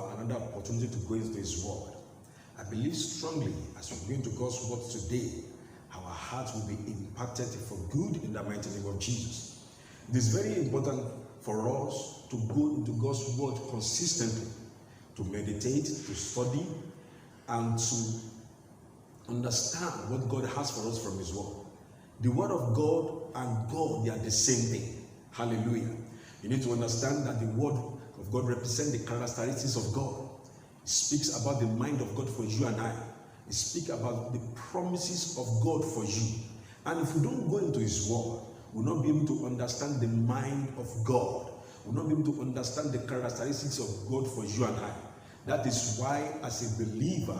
for another opportunity to go into His Word. I believe strongly as we go into God's Word today, our hearts will be impacted for good in the mighty name of Jesus. It is very important for us to go into God's Word consistently, to meditate, to study, and to understand what God has for us from His Word. The Word of God and God, they are the same thing. Hallelujah. You need to understand that the Word of God represents the characteristics of God. It speaks about the mind of God for you and I. It speaks about the promises of God for you. And if we don't go into His Word, we'll not be able to understand the mind of God. We'll not be able to understand the characteristics of God for you and I. That is why, as a believer,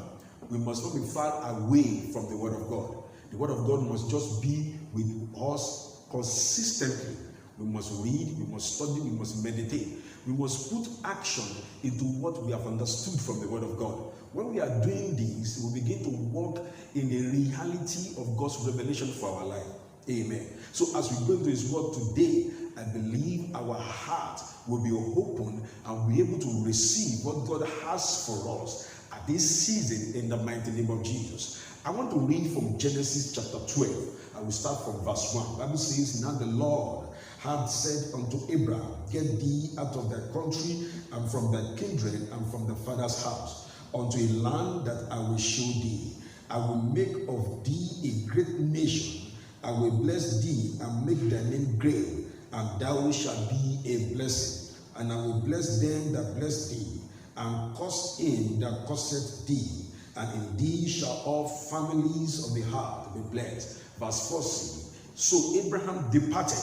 we must not be far away from the Word of God. The Word of God must just be with us consistently. We must read, we must study, we must meditate. We must put action into what we have understood from the Word of God. When we are doing this, we begin to walk in the reality of God's revelation for our life. Amen. So as we go into His Word today, I believe our heart will be open and be able to receive what God has for us at this season in the mighty name of Jesus. I want to read from Genesis chapter 12. I will start from verse 1. The Bible says, "Now the Lord had said unto Abraham, Get thee out of thy country and from thy kindred and from thy father's house, unto a land that I will show thee. I will make of thee a great nation. I will bless thee and make thy name great, and thou shalt be a blessing. And I will bless them that bless thee, and curse him that curseth thee. And in thee shall all families of the earth be blessed." Verse 4 says, "So Abraham departed,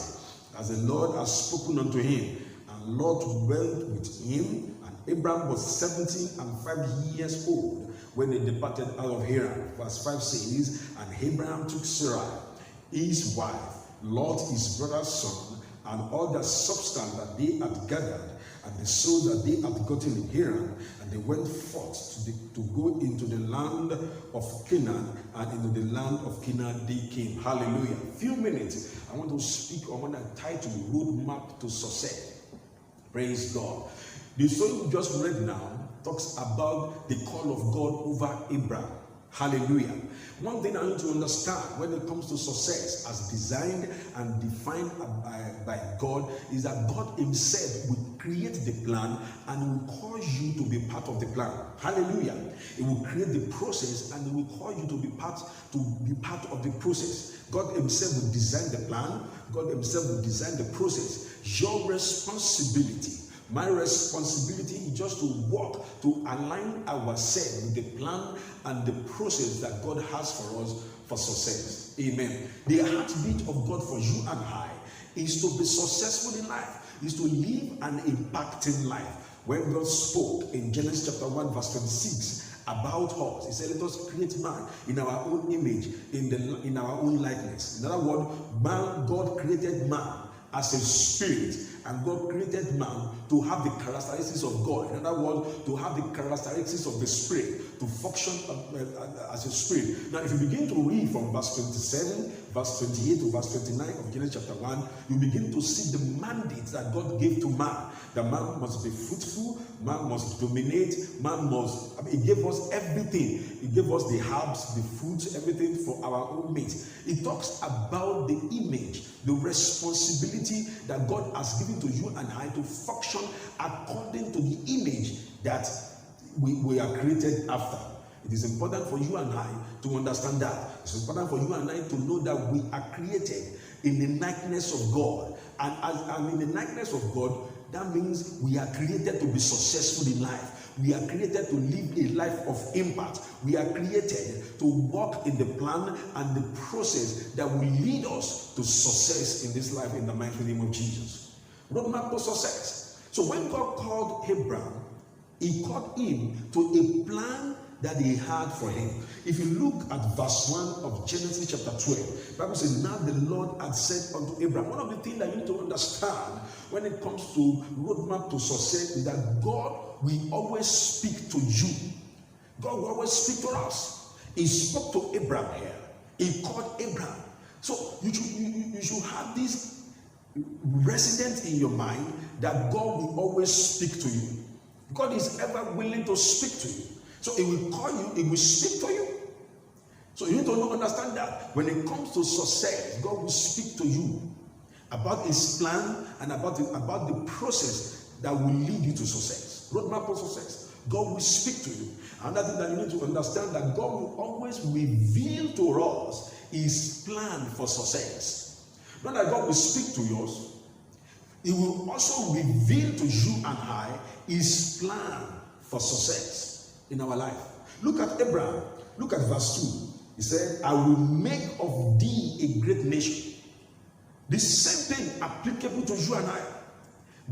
as the Lord has spoken unto him, and Lot went with him. And Abraham was 75 years old when they departed out of Haran." Verse 5 says, "And Abraham took Sarai, his wife, Lot his brother's son, and all the substance that they had gathered, and the soul that they had gotten in Haran, and they went forth to go into the land of Canaan, and into the land of Canaan they came." Hallelujah. Few minutes, I want to speak on what I title Roadmap to Success. Praise God. The story we just read now talks about the call of God over Abraham. Hallelujah. One thing I need to understand when it comes to success as designed and defined by God is that God Himself will create the plan and will cause you to be part of the plan. Hallelujah. He will create the process and He will call you to be part of the process. God Himself will design the plan. God Himself will design the process. Your responsibility, my responsibility is just to walk, to align ourselves with the plan and the process that God has for us for success. Amen. The heartbeat of God for you and I is to be successful in life, is to live an impacting life. When God spoke in Genesis chapter 1 verse 26 about us, He said, "Let us create man in our own image, in our own likeness." In other words, God created man as a spirit, and God created man to have the characteristics of God. In other words, to have the characteristics of the Spirit, to function as a spirit. Now, if you begin to read from verse 27, verse 28 to verse 29 of Genesis chapter 1, you begin to see the mandate that God gave to man. That man must be fruitful, man must dominate, He gave us everything. He gave us the herbs, the fruits, everything for our own meat. It talks about the image, the responsibility that God has given to you and I to function according to the image that we are created after. It is important for you and I to understand that. It's important for you and I to know that we are created in the likeness of God. And in the likeness of God, that means we are created to be successful in life. We are created to live a life of impact. We are created to walk in the plan and the process that will lead us to success in this life in the mighty name of Jesus. Roadmap to success. So when God called Abraham, He called him to a plan that He had for him. If you look at verse 1 of Genesis chapter 12, the Bible says, "Now the Lord had said unto Abraham." One of the things that you need to understand when it comes to roadmap to success is that God will always speak to you. God will always speak to us. He spoke to Abraham here. He called Abraham. So you should have this resident in your mind that God will always speak to you. God is ever willing to speak to you. So He will call you, He will speak to you. So you need to understand that when it comes to success, God will speak to you about His plan and about the process that will lead you to success. Roadmap of success. God will speak to you. Another thing that you need to understand, that God will always reveal to us His plan for success. Not that God will speak to us, He will also reveal to you and I His plan for success in our life. Look at Abraham. Look at verse 2. He said, I will make of thee a great nation. The same thing applicable to you and I.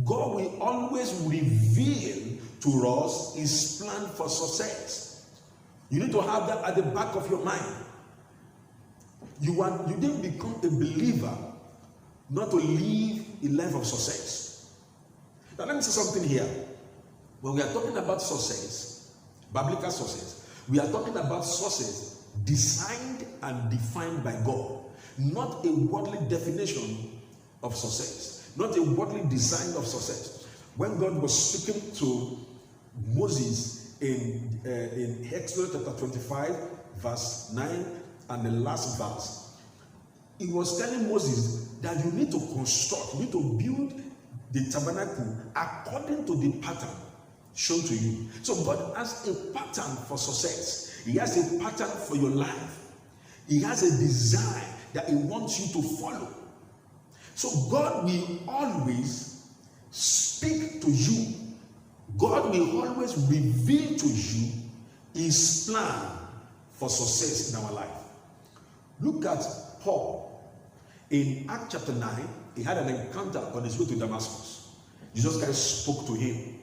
God will always reveal to us His plan for success. You need to have that at the back of your mind. You didn't become a believer not to live a life of success. Now let me say something here. When we are talking about success, biblical success, we are talking about success designed and defined by God, not a worldly definition of success, not a worldly design of success. When God was speaking to Moses in Exodus chapter 25, verse 9, and the last verse, He was telling Moses that you need to construct, you need to build the tabernacle according to the pattern shown to you. So God has a pattern for success. He has a pattern for your life. He has a design that He wants you to follow. So God will always speak to you. God will always reveal to you His plan for success in our life. Look at Paul. In Acts chapter 9, he had an encounter on his way to Damascus. Jesus Christ spoke to him.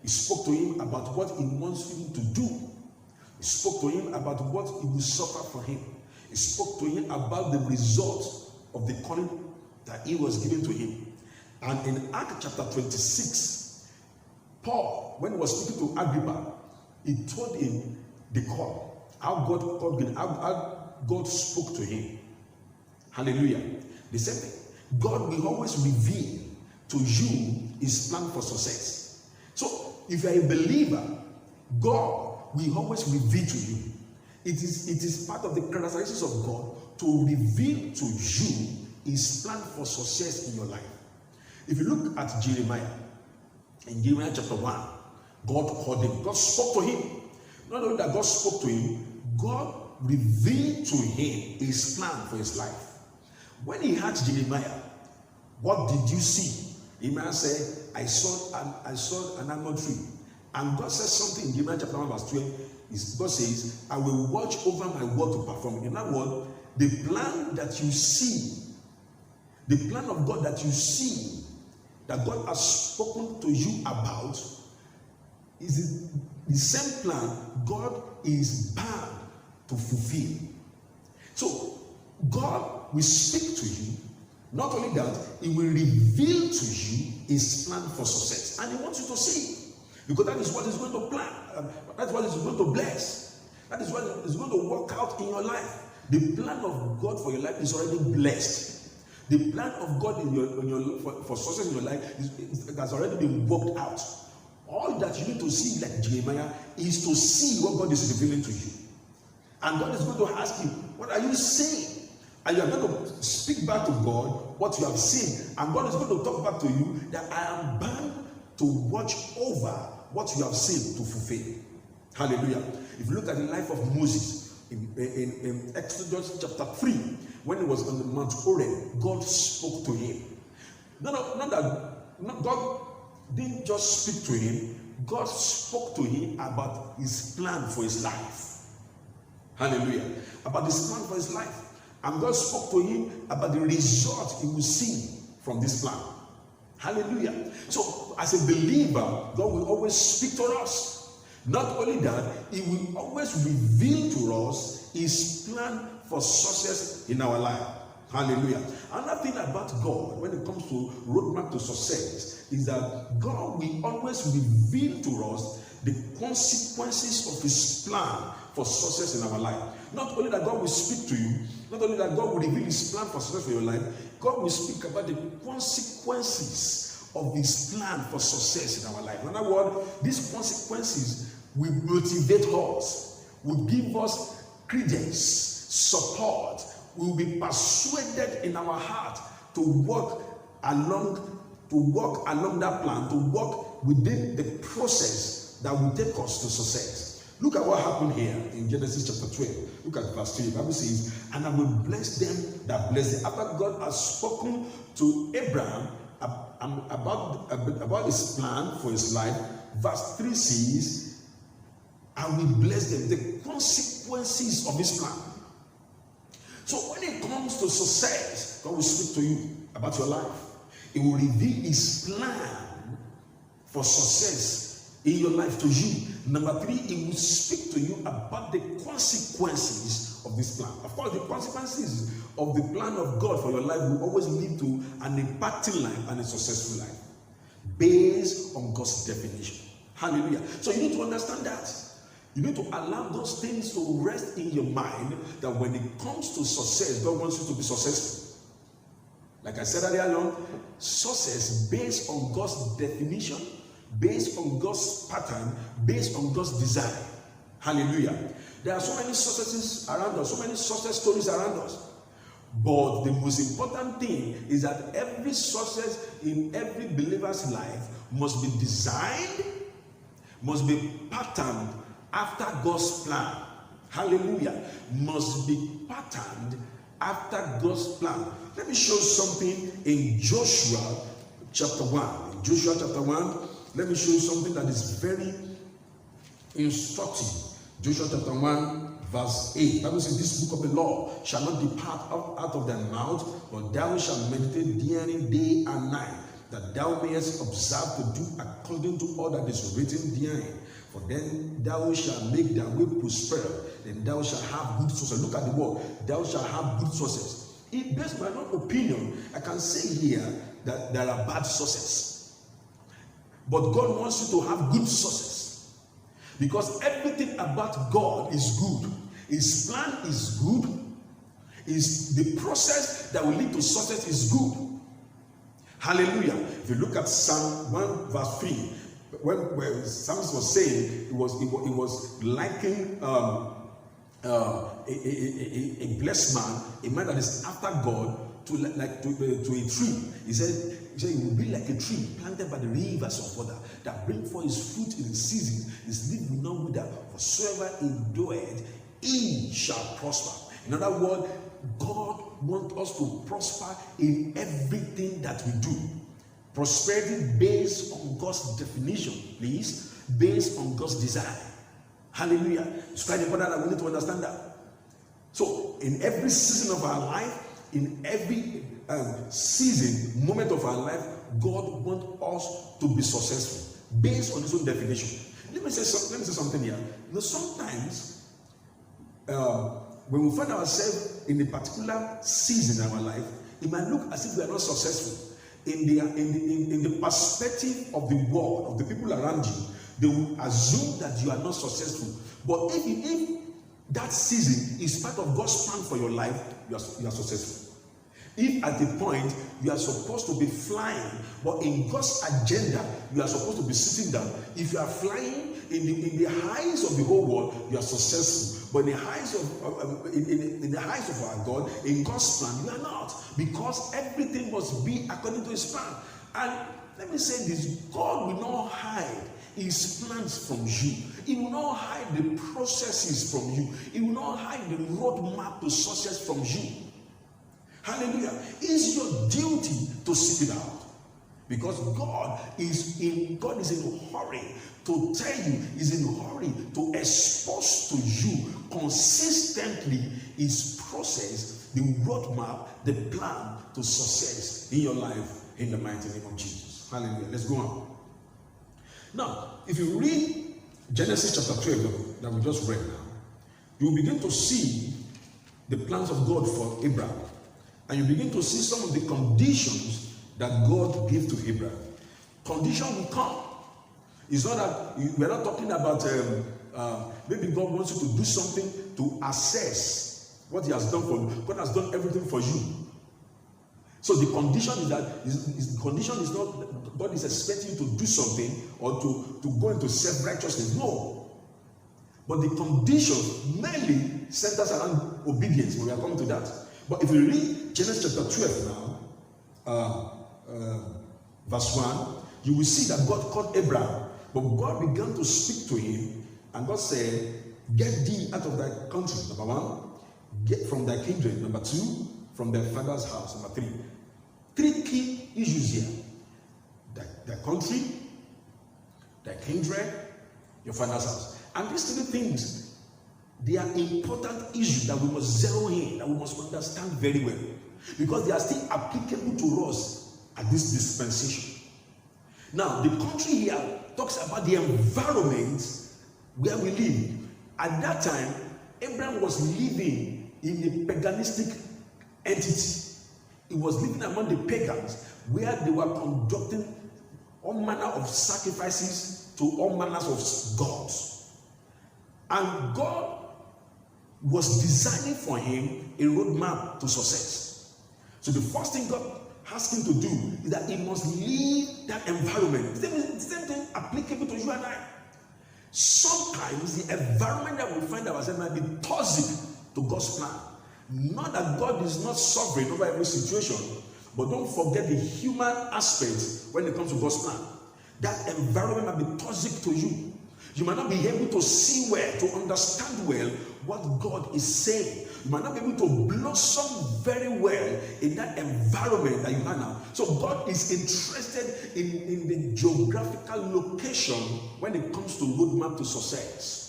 He spoke to him about what He wants him to do. He spoke to him about what He will suffer for him. He spoke to him about the result of the calling that He was given to him. And in Acts chapter 26, Paul, when he was speaking to Agrippa, he told him the call, how God called him, how God spoke to him. Hallelujah. The same thing. God will always reveal to you His plan for success. So, if you are a believer, God will always reveal to you. It is part of the characteristics of God to reveal to you His plan for success in your life. If you look at Jeremiah, in Jeremiah chapter 1, God called him. God spoke to him. Not only that God spoke to him, God revealed to him His plan for his life. When he asked Jeremiah, what did you see? Jeremiah said, I saw an almond tree. And God says something in Jeremiah chapter 1 verse 12. God says, I will watch over my word to perform. In other words, the plan that you see, the plan of God that you see, that God has spoken to you about, is the same plan God is bound to fulfill. So, God will speak to you. Not only that, He will reveal to you His plan for success. And He wants you to see it. Because that is what He's going to plan. That's what He's going to bless. That is what is going to work out in your life. The plan of God for your life is already blessed. The plan of God for success in your life has already been worked out. All that you need to see, like Jeremiah, is to see what God is revealing to you. And God is going to ask you, what are you seeing? And you are going to speak back to God what you have seen. And God is going to talk back to you that I am bound to watch over what you have seen to fulfill. Hallelujah. If you look at the life of Moses in Exodus chapter 3, when he was on the Mount Horeb, God spoke to him. God didn't just speak to him, God spoke to him about His plan for his life. Hallelujah. About His plan for his life. And God spoke to him about the result he will see from this plan. Hallelujah. So, as a believer, God will always speak to us. Not only that, He will always reveal to us His plan for success in our life. Hallelujah. Another thing about God, when it comes to roadmap to success, is that God will always reveal to us the consequences of His plan for success in our life. Not only that God will speak to you, not only that God will reveal His plan for success for your life, God will speak about the consequences of his plan for success in our life. In other words, these consequences will motivate us, will give us credence, support, will be persuaded in our heart to walk along that plan, to walk within the process that will take us to success. Look at what happened here in Genesis chapter 12. Look at verse 3. The Bible says, and I will bless them that bless them. After God has spoken to Abraham about his plan for his life, verse 3 says, I will bless them, the consequences of his plan. So when it comes to success, God will speak to you about your life. He will reveal his plan for success in your life to you. Number 3, he will speak to you about the consequences of this plan. Of course, the consequences of the plan of God for your life will always lead to an impacting life and a successful life based on God's definition. Hallelujah. So you need to understand that. You need to allow those things to rest in your mind, that when it comes to success, God wants you to be successful. Like I said earlier on, success based on God's definition, based on God's pattern, based on God's design. Hallelujah. There are so many successes around us, so many success stories around us. But the most important thing is that every success in every believer's life must be designed, must be patterned after God's plan. Hallelujah. Must be patterned after God's plan. Let me show something in Joshua chapter 1. In Joshua chapter 1, let me show you something that is very instructive. Joshua chapter 1, verse 8. The Bible says, this book of the law shall not depart out of thy mouth, but thou shalt meditate therein day and night, that thou mayest observe to do according to all that is written therein. For then thou shalt make thy way prosper, then thou shalt have good success. Look at the word, thou shalt have good success. Based on my own opinion, I can say here that there are bad success. But God wants you to have good success. Because everything about God is good. His plan is good. The process that will lead to success is good. Hallelujah. If you look at Psalm 1 verse 3, when Psalms was saying, it was liking a blessed man, a man that is after God, to a tree. He said he will be like a tree planted by the rivers of water, that bring forth his fruit in its season. His leaf will not wither. Whatsoever he doeth, he shall prosper. In other words, God wants us to prosper in everything that we do. Prosperity based on God's definition, please, based on God's design. Hallelujah. It's quite important that we need to understand that. So, in every season of our life, in every moment of our life, God wants us to be successful based on his own definition. Let me say something here. You know, sometimes when we find ourselves in a particular season in our life, it might look as if we are not successful. In the perspective of the world, of the people around you, they will assume that you are not successful. But if that season is part of God's plan for your life, you are successful. If at the point you are supposed to be flying, but in God's agenda you are supposed to be sitting down, if you are flying in the heights of the whole world, you are successful. But in the heights of our God, in God's plan, you are not, because everything must be according to his plan. And let me say this: God will not hide his plans from you. He will not hide the processes from you. He will not hide the roadmap to success from you. Hallelujah. It's your duty to seek it out, because God is in a hurry to tell you, is in a hurry to expose to you consistently his process, the roadmap, the plan to success in your life, in the mighty name of Jesus. Hallelujah. Let's go on. Now, if you read Genesis chapter 12 that we just read now, you will begin to see the plans of God for Abraham. And you begin to see some of the conditions that God gave to Abraham. Condition will come. It's not that we're not talking about maybe God wants you to do something to assess what he has done for you. God has done everything for you. So the condition is that the condition is not God is expecting you to do something or to go into self-righteousness. No. But the condition mainly centers around obedience. We are coming to that. But if you read Genesis chapter 12 now, verse 1, you will see that God called Abraham. But God began to speak to him, and God said, get thee out of thy country, number 1. Get from thy kindred, number 2. From thy father's house, number 3. 3 key issues here. Thy country, thy kindred, your father's house. And these 3 things, they are important issues that we must zero in, that we must understand very well. Because they are still applicable to us at this dispensation. Now, the country here talks about the environment where we live. At that time, Abraham was living in a paganistic entity. He was living among the pagans where they were conducting all manner of sacrifices to all manners of gods. And God was designing for him a roadmap to success. So the first thing God asked him to do is that he must leave that environment. The same thing applicable to you and I. Sometimes the environment that we find ourselves might be toxic to God's plan. Not that God is not sovereign over every situation, but don't forget the human aspect when it comes to God's plan. That environment might be toxic to you. You might not be able to see well, to understand well what God is saying. You might not be able to blossom very well in that environment that you are now. So God is interested in the geographical location when it comes to roadmap to success.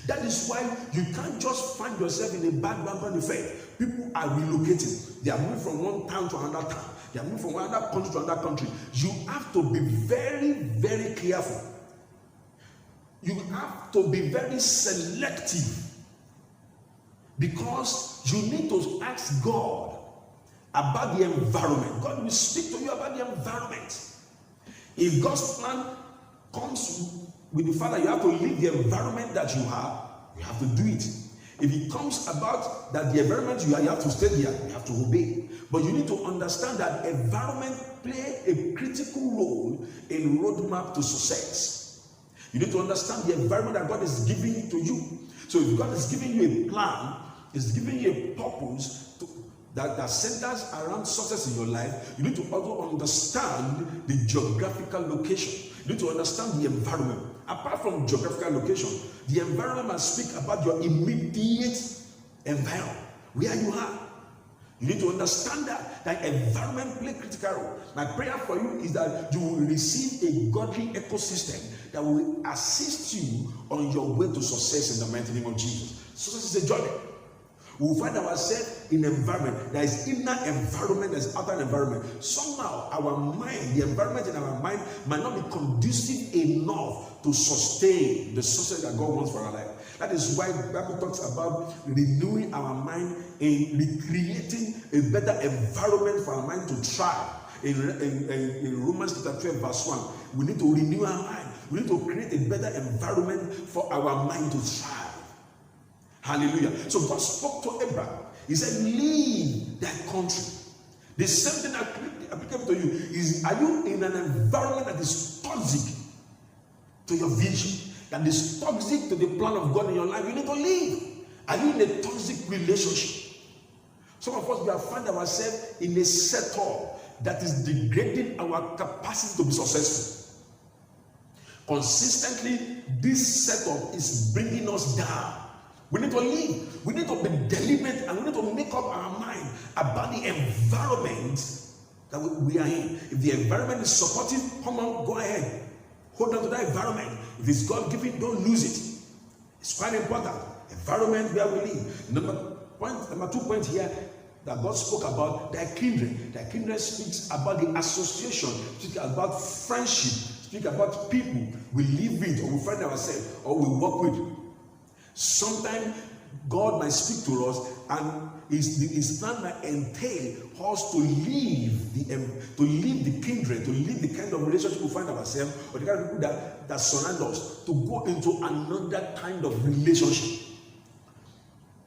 That is why you can't just find yourself in a background effect. People are relocating. They are moving from one town to another town. They are moving from another country to another country. You have to be very, very careful. You have to be very selective. Because you need to ask God about the environment. God will speak to you about the environment. If God's plan comes with the fact that you have to leave the environment that you have to do it. If it comes about that the environment you have to stay there, you have to obey. But you need to understand that environment play a critical role in roadmap to success. You need to understand the environment that God is giving to you. So if God is giving you a plan, is giving you a purpose that centers around success in your life, you need to also understand the geographical location. You need to understand the environment. Apart from geographical location, the environment must speak about your immediate environment, where you are. You need to understand that environment plays a critical role. My prayer for you is that you will receive a godly ecosystem that will assist you on your way to success in the mighty name of Jesus. Success is a journey. We will find ourselves in an environment. There is inner environment, there is outer environment. Somehow our mind, the environment in our mind might not be conducive enough to sustain the success that God wants for our life. That is why the Bible talks about renewing our mind and recreating a better environment for our mind to thrive. In Romans chapter 12 verse 1, we need to renew our mind. We need to create a better environment for our mind to thrive. Hallelujah. So God spoke to Abraham. He said, leave that country. The same thing applicable to you is, are you in an environment that is toxic to your vision, that is toxic to the plan of God in your life? You need to leave. Are you in a toxic relationship? Some of us, we have found ourselves in a setup that is degrading our capacity to be successful. Consistently, this setup is bringing us down. We need to leave. We need to be deliberate, and we need to make up our mind about the environment that we are in. If the environment is supportive, come on, go ahead. Hold on to that environment. If it's God-given, don't lose it. It's quite important. Environment where we live. Number 2 point here that God spoke about, thy kindred. Thy kindred speaks about the association, speaks about friendship, speaks about people we live with, or we find ourselves, or we work with. Sometimes God might speak to us, and his plan might entail us to leave the kindred, to leave the kind of relationship we find ourselves, or the kind of people that surround us, to go into another kind of relationship.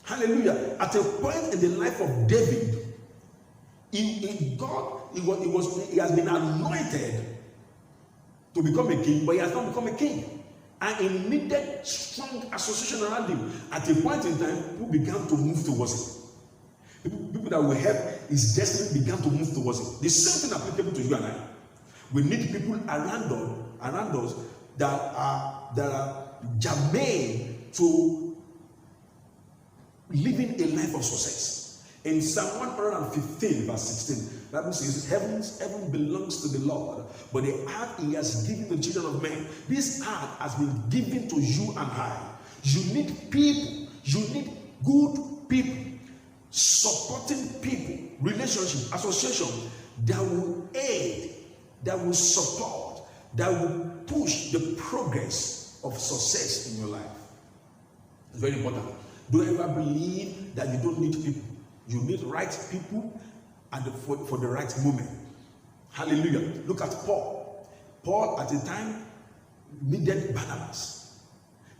Hallelujah. At a point in the life of David, He has been anointed to become a king, but he has not become a king. And he needed strong association around him. At a point in time, people began to move towards him. People that will help his destiny began to move towards him. The same thing applicable to you and I. We need people around us that are germane to living a life of success. In Psalm 115, verse 16, the Bible says, heaven belongs to the Lord, but the earth he has given to the children of men. This earth has been given to you and I. You need people. You need good people, supporting people, relationship, association that will aid, that will support, that will push the progress of success in your life. It's very important. Don't ever believe that you don't need people. You need right people for the right moment. Hallelujah. Look at Paul. Paul at the time needed Barnabas.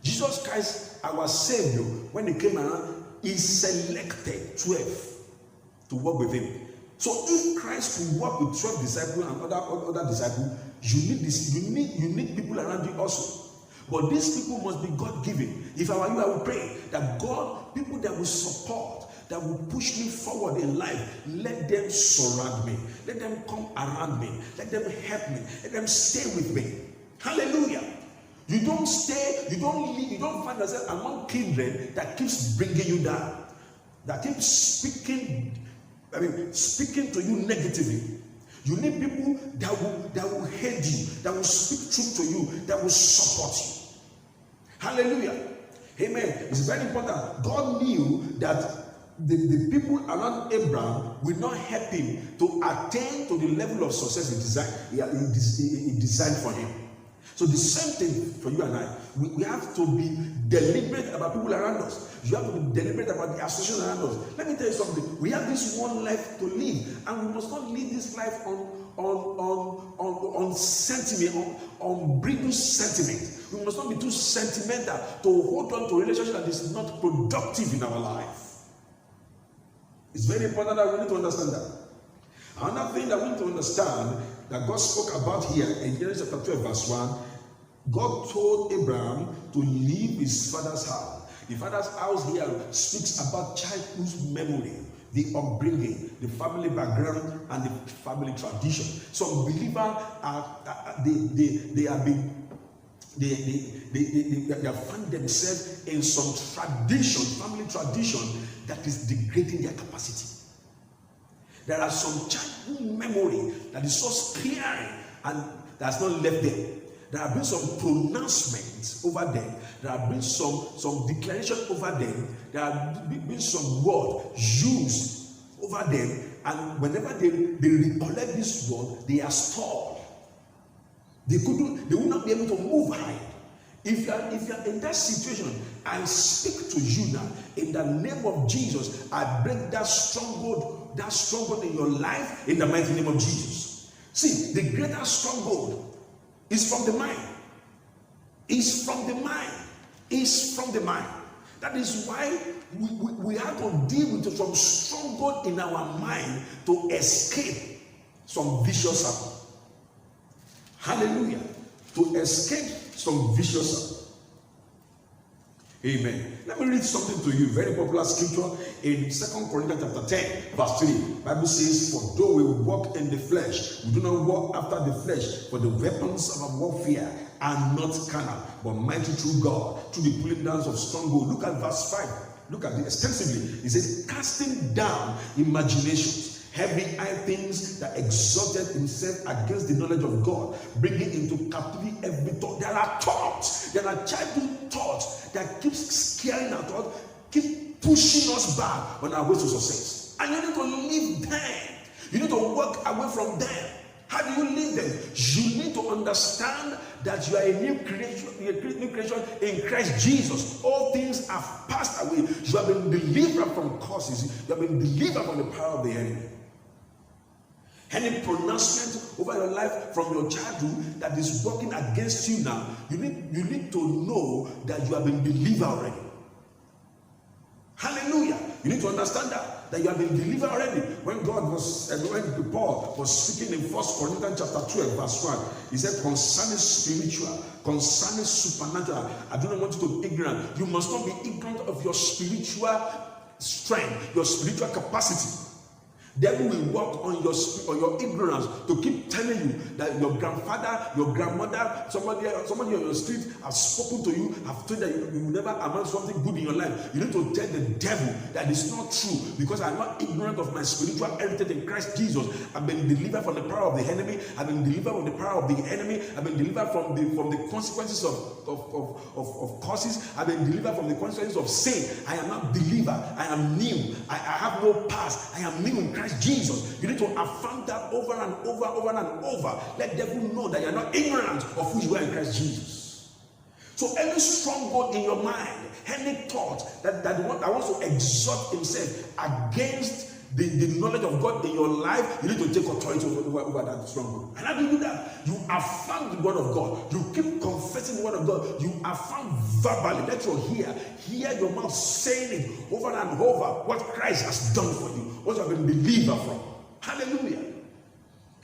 Jesus Christ, our Savior, when he came around, he selected 12 to work with him. So if Christ could work with 12 disciples and other disciples, you need people around you also. But these people must be God-given. If I were you, I would pray that God, people that will support, that will push me forward in life, let them surround me. Let them come around me. Let them help me. Let them stay with me. Hallelujah. You don't stay, you don't live, you don't find yourself among kindred that keeps bringing you down, that keeps speaking to you negatively. You need people that will hate you, that will speak truth to you, that will support you. Hallelujah. Amen. It's very important. God knew that the people around Abraham will not help him to attain to the level of success he designed for him. So the same thing for you and I. We have to be deliberate about people around us. You have to be deliberate about the association around us. Let me tell you something. We have this one life to live, and we must not live this life on sentiment, on brittle sentiment. We must not be too sentimental to hold on to a relationship that is not productive in our life. It's very important that we need to understand that. Another thing that we need to understand that God spoke about here in Genesis chapter 12, verse 1, God told Abraham to leave his father's house. The father's house here speaks about childhood memory, the upbringing, the family background, and the family tradition. Some believers they have found themselves in some tradition, family tradition, that is degrading their capacity. There are some childhood memory that is so sparing and that's not left there. There have been some pronouncements over them. There have been some declaration over them. There have been some word used over them, and whenever they recollect this word, they are stalled. They will not be able to move high. If you are in that situation, I speak to you now in the name of Jesus. I break that stronghold in your life in the mighty name of Jesus. See, the greater stronghold is from the mind. It's from the mind. It's from the mind. That is why we have to deal with some stronghold in our mind to escape some vicious circle. Hallelujah. To escape some vicious circle. Amen. Let me read something to you. Very popular scripture in 2 Corinthians chapter 10, verse 3. The Bible says, for though we walk in the flesh, we do not walk after the flesh, for the weapons of our warfare are not carnal, but mighty through God, through the pulling down of stronghold. Look at verse 5. Look at it extensively. It says, casting down imaginations, heavy high things that exalted himself against the knowledge of God, bringing into captivity every thought. There are thoughts, there are childhood thoughts that keep scaring our thoughts, keep pushing us back on our way to success. And you need to leave them. You need to walk away from them. How do you leave them? You need to understand that you are a new creation in Christ Jesus. All things have passed away. You have been delivered from curses. You have been delivered from the power of the enemy. Any pronouncement over your life from your childhood that is working against you now, you need to know that you have been delivered already. Hallelujah. You need to understand that. that you have been delivered already. When when Paul was speaking in 1 Corinthians chapter 12, verse 1, he said, concerning spiritual, concerning supernatural. I do not want you to be ignorant. You must not be ignorant of your spiritual strength, your spiritual capacity. Devil will work on your ignorance to keep telling you that your grandfather, your grandmother, somebody on your street has spoken to you, have told that you will never amount something good in your life. You need to tell the devil that it's not true, because I'm not ignorant of my spiritual heritage in Christ Jesus. I've been delivered from the power of the enemy. I've been delivered from the power of the enemy. I've been delivered from the consequences of causes. I've been delivered from the consequences of sin. I am not delivered. I am new. I have no past. I am new in Christ Jesus. You need to affirm that over and over and over. Let devil know that you are not ignorant of who you are in Christ Jesus. So any stronghold in your mind, any thought that wants to exalt himself against the knowledge of God in your life, you need to take authority over that stronghold. And how do you do that? You affirm the word of God. You keep confessing the word of God. You affirm verbally. Let your hear your mouth saying it over and over what Christ has done for you, what you have been believer from. Hallelujah.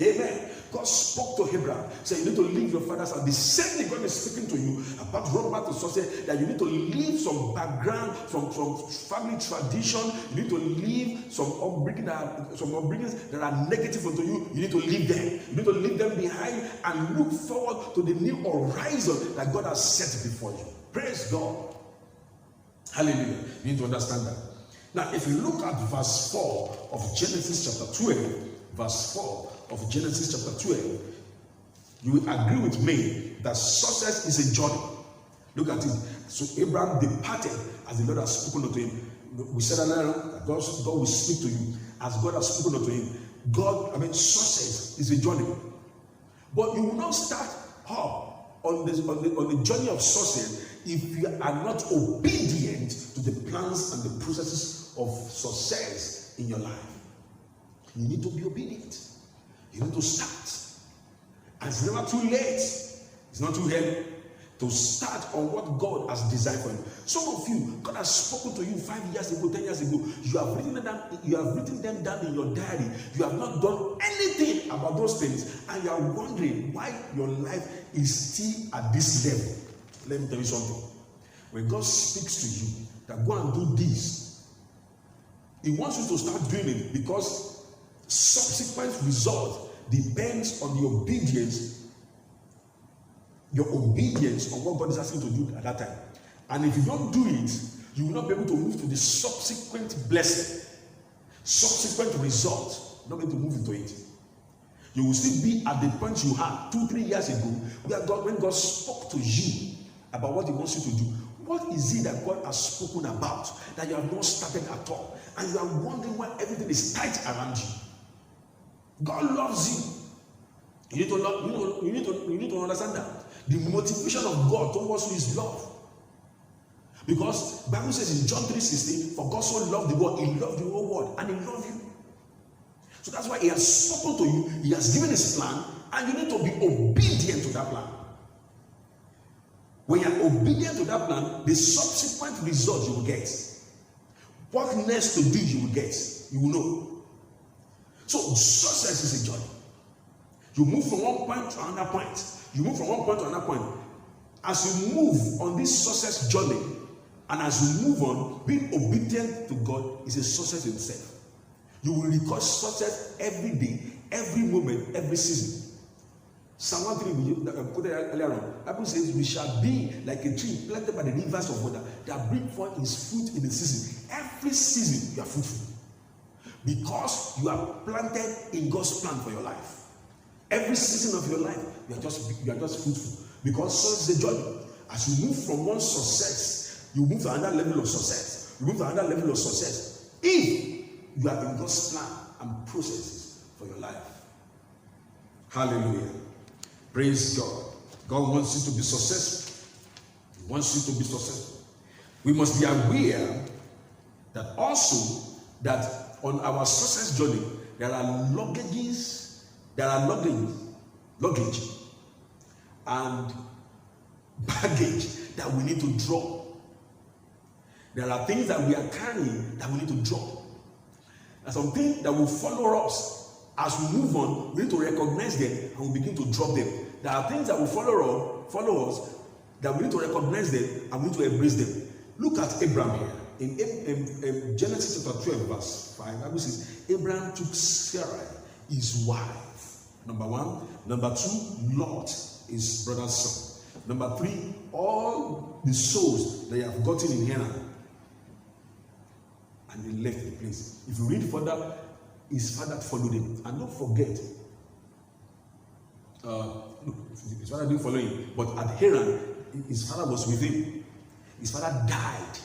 Amen. God spoke to Abraham, said you need to leave your father's house. The same thing God is speaking to you about Robert to success, that you need to leave some background, some family tradition. You need to leave some upbringings that are negative unto you. You need to leave them. You need to leave them behind and look forward to the new horizon that God has set before you. Praise God. Hallelujah. You need to understand that. Now, if you look at verse 4 of Genesis chapter 12, verse 4 of Genesis chapter 12, you will agree with me that success is a journey. Look at it. So Abraham departed as the Lord has spoken unto him. We said earlier that God will speak to you as God has spoken unto him. Success is a journey. But you will not start up on the journey of success if you are not obedient to the plans and the processes of success in your life. You need to be obedient. You need to start. And it's never too late. It's not too early to start on what God has designed for you. Some of you, God has spoken to you 5 years ago, 10 years ago. You have written them down in your diary. You have not done anything about those things, and you are wondering why your life is still at this level. Let me tell you something. When God speaks to you that go and do this, He wants you to start doing it, because subsequent result depends on the obedience, your obedience on what God is asking you to do at that time. And if you don't do it, you will not be able to move to the subsequent blessing, subsequent result, not be able to move into it. You will still be at the point you had 2-3 years ago, when God spoke to you about what He wants you to do. What is it that God has spoken about that you have not started at all? And you are wondering why everything is tight around you. God loves you. You need to understand that. The motivation of God towards you is love. Because the Bible says in John 3:16, for God so loved the world, He loved the whole world, and He loved you. So that's why He has spoken to you, He has given His plan, and you need to be obedient to that plan. When you are obedient to that plan, the subsequent result you will get. What next to do you will get. You will know. So success is a journey. You move from one point to another point. You move from one point to another point. As you move on this success journey, and as you move on, being obedient to God is a success in itself. You will record success every day, every moment, every season. Psalm 1:3 that I quoted earlier on, the Bible says, we shall be like a tree planted by the rivers of water that bring forth its fruit in the season. Every season you are fruitful, because you are planted in God's plan for your life. Every season of your life, you are just fruitful, because such is a journey. As you move from one success, you move to another level of success. You move to another level of success. If you are in God's plan and processes for your life. Hallelujah. Praise God. God wants you to be successful. He wants you to be successful. We must be aware that also that on our success journey, there are luggage and baggage that we need to drop. There are things that we are carrying that we need to drop. There are some things that will follow us as we move on. We need to recognize them and we begin to drop them. There are things that will follow us that we need to recognize them and we need to embrace them. Look at Abraham here. In Genesis chapter 12, verse 5, the Bible says, Abraham took Sarai, his wife. Number one. Number two, Lot, his brother's son. Number three, all the souls they have gotten in Haran. And they left the place. If you read further, his father followed him. And don't forget, his father didn't follow him, but at Haran, his father was with him. His father died.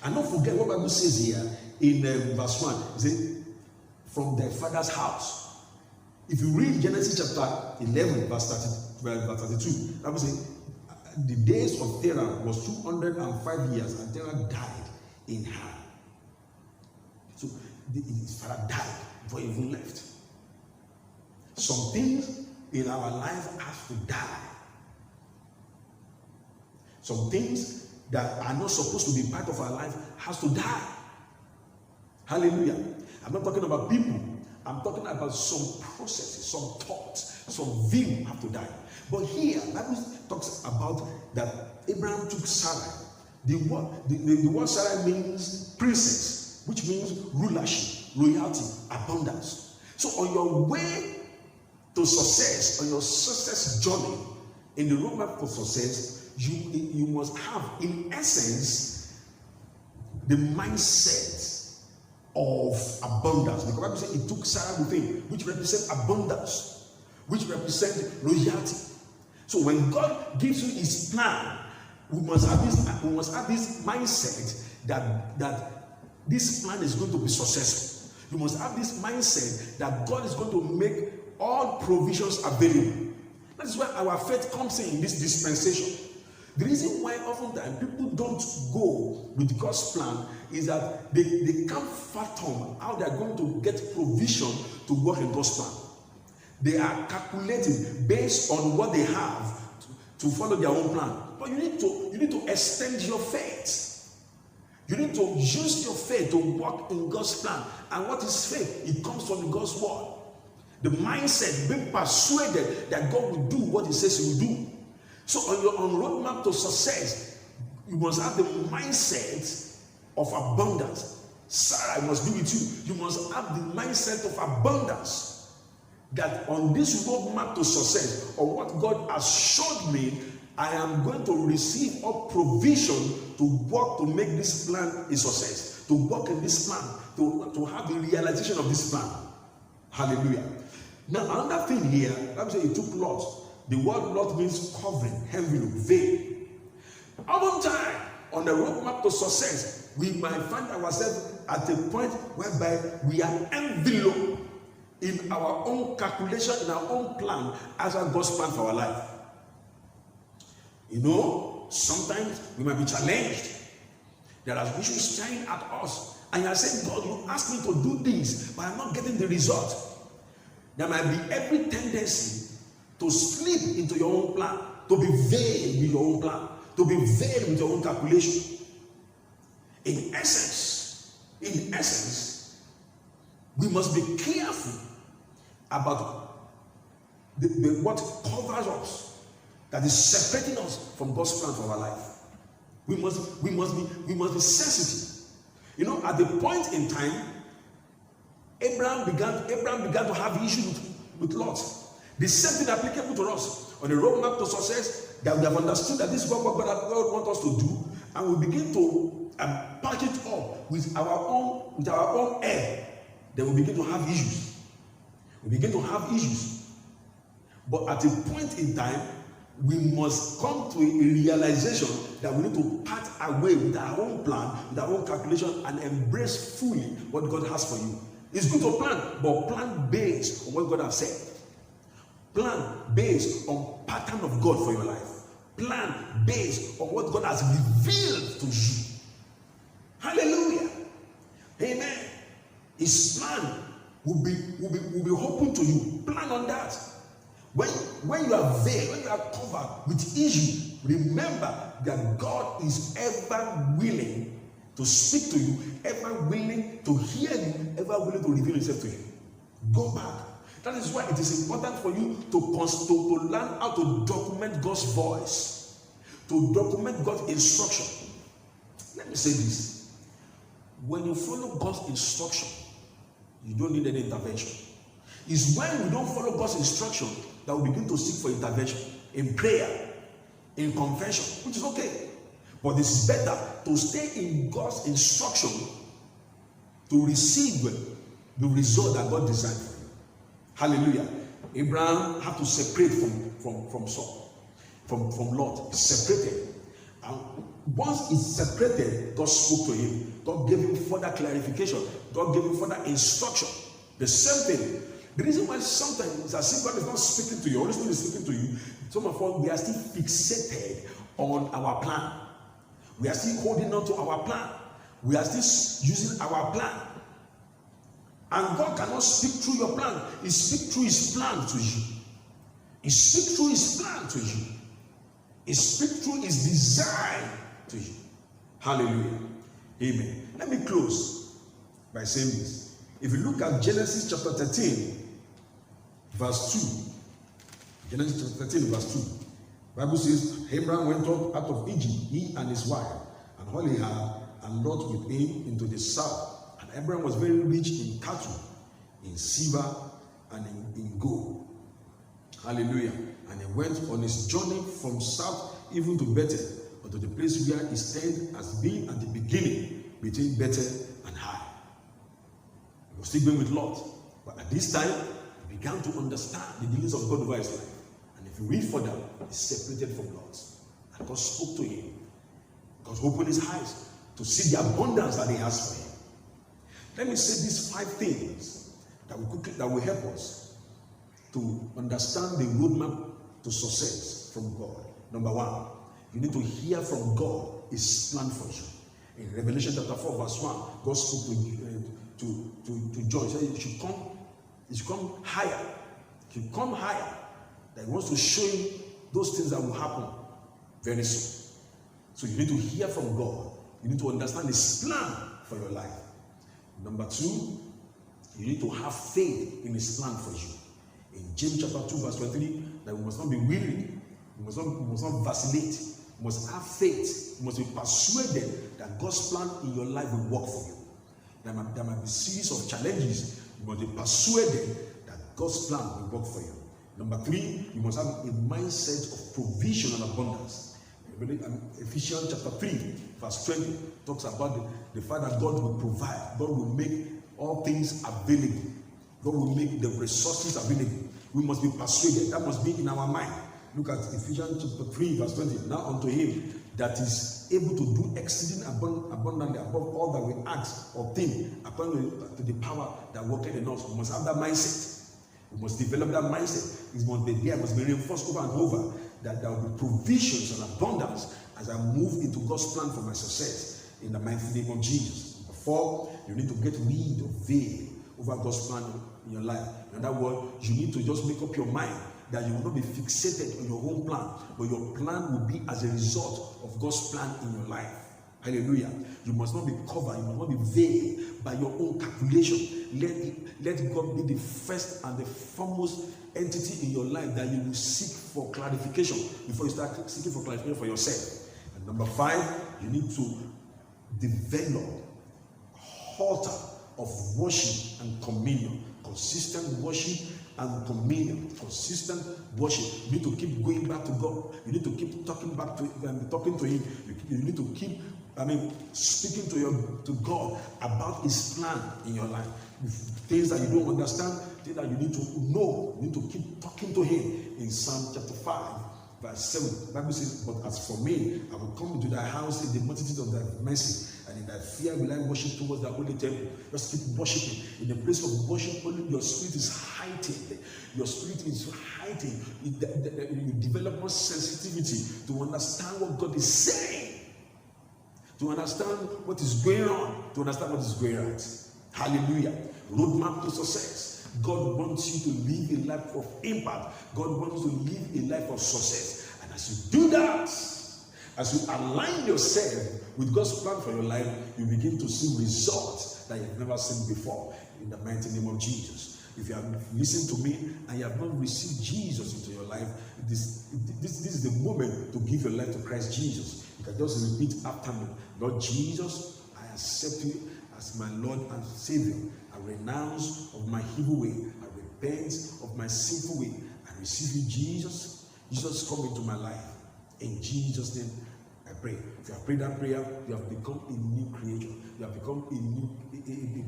And don't forget what the Bible says here in verse 1. It says, from their father's house. If you read Genesis chapter 11, verse 32, the Bible says, the days of Terah was 205 years, and Terah died in Haran. So his father died before he even left. Some things in our life have to die. Some things that are not supposed to be part of our life has to die. Hallelujah. I'm not talking about people. I'm talking about some processes, some thoughts, some view have to die. But here, the Bible talks about that Abraham took Sarai. The word Sarai means princess, which means rulership, royalty, abundance. So on your way to success, on your success journey, in the roadmap for success, you must have, in essence, the mindset of abundance. Because the Bible says he took Sarah with him, which represents abundance, which represents royalty. So when God gives you his plan, we must have this mindset that this plan is going to be successful. You must have this mindset that God is going to make all provisions available. That is why our faith comes in this dispensation. The reason why oftentimes people don't go with God's plan is that they can't fathom how they are going to get provision to work in God's plan. They are calculating based on what they have to follow their own plan. But you need to extend your faith. You need to use your faith to work in God's plan. And what is faith? It comes from God's word. The mindset, being persuaded that God will do what he says he will do. So on your roadmap to success, you must have the mindset of abundance. Sarah must be with you. You must have the mindset of abundance. That on this roadmap to success, or what God has showed me, I am going to receive all provision to work to make this plan a success, to work in this plan, to have the realization of this plan. Hallelujah. Now, another thing here, let me say it took Lot. The word Lot means covering, envelope, veil. Oftentimes, on the roadmap to success, we might find ourselves at a point whereby we are enveloped in our own calculation, in our own plan, as our God's plan for our life. You know, sometimes we might be challenged. There are issues staring at us, and you are saying, God, you asked me to do this, but I'm not getting the result. There might be every tendency to slip into your own plan, to be vain with your own plan, to be vain with your own calculation. In essence, we must be careful about what covers us, that is separating us from God's plan for our life. We must be sensitive. You know, at the point in time, Abraham began to have issues with Lot. The same thing applicable to us. On the roadmap to success, that we have understood that this is what God wants us to do, and we begin to patch it up with our own air. Then we begin to have issues. But at a point in time, we must come to a realization that we need to part away with our own plan, with our own calculation, and embrace fully what God has for you. It's good to plan, but plan based on what God has said. Plan based on pattern of God for your life. Plan based on what God has revealed to you. Hallelujah. Amen. His plan will be open to you. Plan on that. When you are there, when you are covered with issue, remember that God is ever willing to speak to you, ever willing to hear you, ever willing to reveal himself to you. Go back. That is why it is important for you to learn how to document God's voice, to document God's instruction. Let me say this. When you follow God's instruction, you don't need any intervention. It's when we don't follow God's instruction that we begin to seek for intervention in prayer, in confession, which is okay. But it's better to stay in God's instruction to receive the result that God designed for you. Hallelujah. Abraham had to separate from Saul, from Lot. He separated. And once he separated, God spoke to him. God gave him further clarification. God gave him further instruction. The same thing. The reason why sometimes it's as if God is not speaking to you, Holy Spirit is speaking to you. Some of us, we are still fixated on our plan. We are still holding on to our plan. We are still using our plan. And God cannot speak through your plan. He speaks through his plan to you. He speaks through his plan to you. He speaks through his design to you. Hallelujah. Amen. Let me close by saying this. If you look at Genesis chapter 13, verse 2. Genesis chapter 13, verse 2. The Bible says, Abraham went up out of Egypt, he and his wife, and all he had, and Lot with him into the south. And Abraham was very rich in cattle, in silver, and in gold. Hallelujah. And he went on his journey from south even to Bethel, or to the place where he stayed as being at the beginning between Bethel and Hai. He was still going with Lot. But at this time, he began to understand the dealings of God over his life. And if you read further, he's separated from Lot. And God spoke to him. God opened his eyes to see the abundance that he has for him. Let me say these 5 things that will help us to understand the roadmap to success from God. Number 1, you need to hear from God his plan for you. In Revelation chapter 4, verse 1, God spoke to John. He said, you should come higher. You should come higher. That he wants to show you those things that will happen very soon. So you need to hear from God. You need to understand his plan for your life. Number 2, you need to have faith in his plan for you. In James chapter 2, verse 23, that we must not be weary. We must not vacillate. We must have faith. We must be persuaded that God's plan in your life will work for you. There might be a series of challenges. You must be persuaded that God's plan will work for you. Number 3, you must have a mindset of provision and abundance. Ephesians chapter 3, verse 20 talks about the fact that God will provide. God will make all things available. God will make the resources available. We must be persuaded. That must be in our mind. Look at Ephesians chapter 3, verse 20. Now unto him that is able to do exceeding abundantly above all that we ask or think, according to the power that worketh in us. We must have that mindset. We must develop that mindset. It must be there, must be reinforced over and over, that there will be provisions and abundance as I move into God's plan for my success in the mighty name of Jesus. Number 4, you need to get rid of veil over God's plan in your life. In other words, you need to just make up your mind that you will not be fixated on your own plan, but your plan will be as a result of God's plan in your life. Hallelujah. You must not be covered, you must not be veiled by your own calculation. Let God be the first and the foremost entity in your life that you will seek for clarification before you start seeking for clarification for yourself. And number 5, you need to develop a altar of worship and communion. Consistent worship and communion. Consistent worship. You need to keep going back to God. You need to keep talking back to talking to him. You need to keep speaking to God about his plan in your life. Things that you don't understand, things that you need to know, you need to keep talking to him. In Psalm chapter 5, verse 7, the Bible says, but as for me, I will come into thy house in the multitude of thy mercy, and in thy fear will I worship towards thy holy temple. Just keep worshiping. In the place of worship, only your spirit is heightened. Your spirit is heightened. You develop more sensitivity to understand what God is saying, to understand what is going on, to understand what is going right. Hallelujah. Roadmap to success. God wants you to live a life of impact. God wants you to live a life of success. And as you do that, As you align yourself with God's plan for your life, you begin to see results that you've never seen before in the mighty name of Jesus. If you have listened to me and you have not received Jesus into your life, this is the moment to give your life to Christ Jesus. You can just repeat after me. Lord Jesus, I accept you as my Lord and Savior. I renounce of my evil way. I repent of my sinful way. I receive you, Jesus. Jesus, come into my life. In Jesus' name, I pray. If you have prayed that prayer, you have become a new creature. You have become a new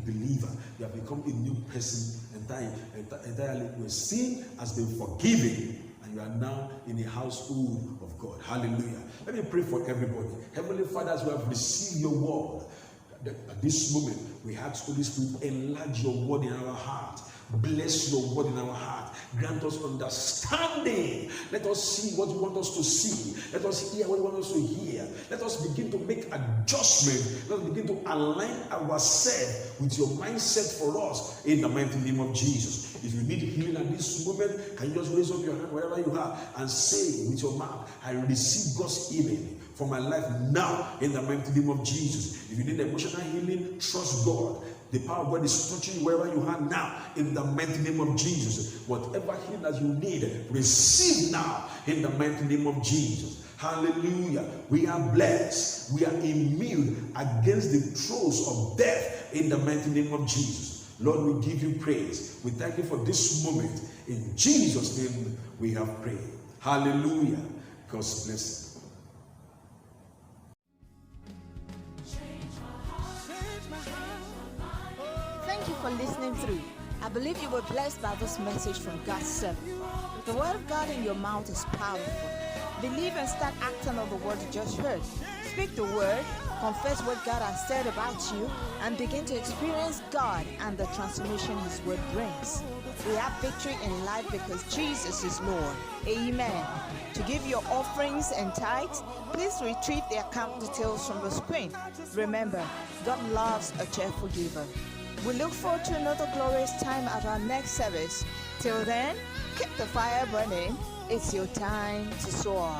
believer. You have become a new person entirely. Your sin has been forgiven, and you are now in the household of God. Hallelujah. Let me pray for everybody. Heavenly Father, as we have received your word, at this moment, we ask Holy Spirit, enlarge your word in our heart. Bless your word in our heart. Grant us understanding. Let us see what you want us to see. Let us hear what you want us to hear. Let us begin to make adjustment. Let us begin to align ourselves with your mindset for us in the mighty name of Jesus. If you need healing at this moment, can you just raise up your hand wherever you are and say with your mouth, I receive God's healing for my life now in the mighty name of Jesus. If you need emotional healing, trust God. The power of God is touching you wherever you are now in the mighty name of Jesus. Whatever healing that you need, receive now in the mighty name of Jesus. Hallelujah. We are blessed. We are immune against the throes of death in the mighty name of Jesus. Lord, we give you praise. We thank you for this moment. In Jesus' name we have prayed. Hallelujah. God's blessing. Thank you for listening through. I believe you were blessed by this message from God's servant. The word of God in your mouth is powerful. Believe and start acting on the word you just heard. Speak the word, confess what God has said about you, and begin to experience God and the transformation His word brings. We have victory in life because Jesus is Lord. Amen. To give your offerings and tithes, please retrieve the account details from the screen. Remember, God loves a cheerful giver. We look forward to another glorious time at our next service. Till then, keep the fire burning. It's your time to soar.